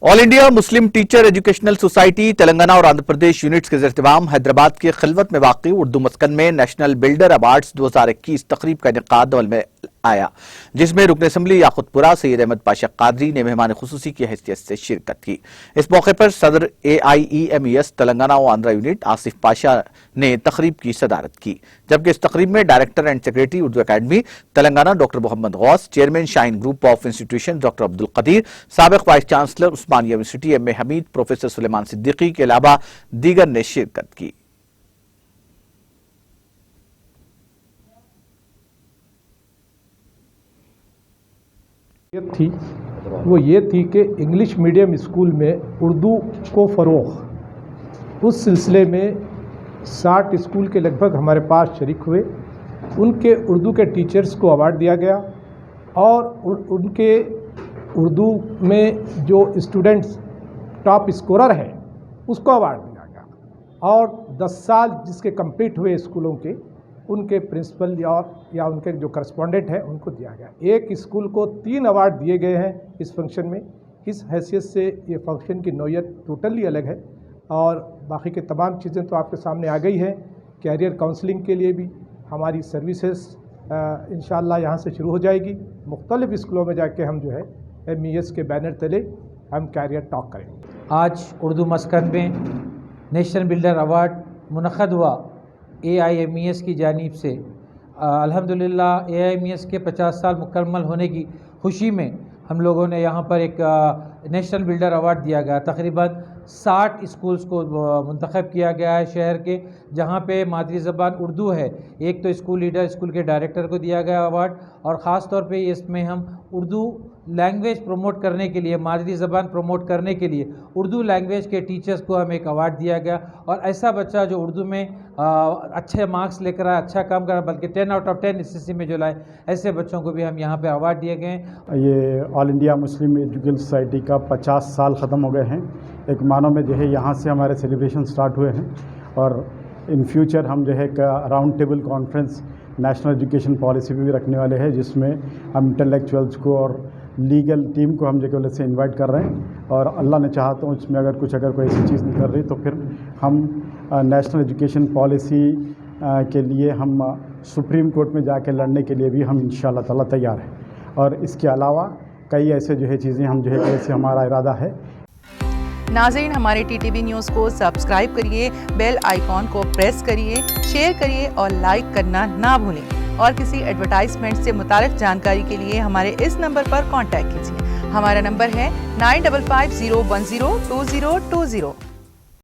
All India Muslim teacher educational society Telangana और Andhra Pradesh units के ज़ेर-ए-इत्तेमाम हैदराबाद के खिलवत में वाक़ई उर्दू मस्कन में नेशनल बिल्डर अवार्ड्स 2021 तकरीब का इनेकाद अमल में आया, जिसमें रुकन असम्बली याकुतपुरा सैयद अहमद पाशा कादरी ने मेहमान खुसूसी की हैसियत से शिरकत की। इस मौके पर सदर AIEMES तेलंगाना और आंध्रा यूनिट आसिफ पाशा ने तकरीब की सदारत की, जबकि इस तकरीब में director and secretary Urdu academy Telangana doctor Mohammed Ghaus, chairman Shaheen group of institution doctor Abdul Qadeer, साबिक vice chancellor Osmania university MA Hameed, professor Suleman Siddiqui के अलावा दीगर ने शिरकत की। वो ये थी कि इंग्लिश मीडियम स्कूल में उर्दू को फ़रोग़, उस सिलसिले में 60 स्कूल के लगभग हमारे पास शरीक हुए। उनके उर्दू के टीचर्स को अवार्ड दिया गया और उनके उर्दू में जो स्टूडेंट्स टॉप स्कोरर हैं उसको अवार्ड दिया गया और 10 साल जिसके कंप्लीट हुए स्कूलों के उनके प्रिंसिपल या उनके जो करस्पॉन्डेंट हैं उनको दिया गया। एक स्कूल को 3 अवार्ड दिए गए हैं इस फंक्शन में। इस हैसियत से ये फंक्शन की नौयत टोटली अलग है और बाकी के तमाम चीज़ें तो आपके सामने आ गई हैं। कैरियर काउंसलिंग के लिए भी हमारी सर्विसेज इंशाअल्लाह यहाँ से शुरू हो जाएगी। मुख्तलिफ स्कूलों में जाके हम जो है MES के बैनर तले हम कैरियर टॉक करेंगे। आज उर्दू मस्कन में नेशनल बिल्डर अवार्ड मुनक़द हुआ AIMES की जानिब से। अल्हम्दुलिल्लाह AIMES के 50 साल मुकम्मल होने की खुशी में हम लोगों ने यहाँ पर एक नेशनल बिल्डर अवार्ड दिया गया। तकरीबन 60 स्कूल्स को मुंतखब किया गया है शहर के, जहाँ पे मादरी ज़बान उर्दू है। एक तो स्कूल लीडर, स्कूल के डायरेक्टर को दिया गया अवार्ड और ख़ास तौर पे इसमें हम उर्दू लैंग्वेज प्रमोट करने के लिए, मादरी ज़बान प्रमोट करने के लिए उर्दू लैंग्वेज के टीचर्स को हमें एक अवार्ड दिया गया। और ऐसा बच्चा जो उर्दू में अच्छे मार्क्स लेकर आए, अच्छा काम करा, बल्कि 10 आउट ऑफ 10 SSC में जो लाए, ऐसे बच्चों को भी हम यहाँ पे अवार्ड दिए गए। ये all India Muslim educational society का 50 साल ख़त्म हो गए हैं। एक मानों में जो है यहाँ से हमारे सेलिब्रेशन स्टार्ट हुए हैं और इन फ्यूचर हम जो है round table conference national education policy भी रखने वाले हैं, जिसमें हम इंटेलेक्चुअल्स को और लीगल टीम को हम जो है से इनवाइट कर रहे हैं। और अल्लाह ने चाहा तो उसमें अगर कोई ऐसी चीज़ नहीं कर रही तो फिर हम नेशनल एजुकेशन पॉलिसी के लिए हम सुप्रीम कोर्ट में जाके लड़ने के लिए भी हम इंशाअल्लाह ताला तैयार हैं। और इसके अलावा कई ऐसे जो है चीज़ें हम जो है ऐसे हमारा इरादा है। नाज़रीन, हमारे TTV न्यूज़ को सब्सक्राइब करिए, बेल आइकॉन को प्रेस करिए, शेयर करिए और लाइक करना ना भूलें। और किसी एडवर्टाइजमेंट से मुताल्लिक़ जानकारी के लिए हमारे इस नंबर पर कांटेक्ट कीजिए। हमारा नंबर है 9550102020।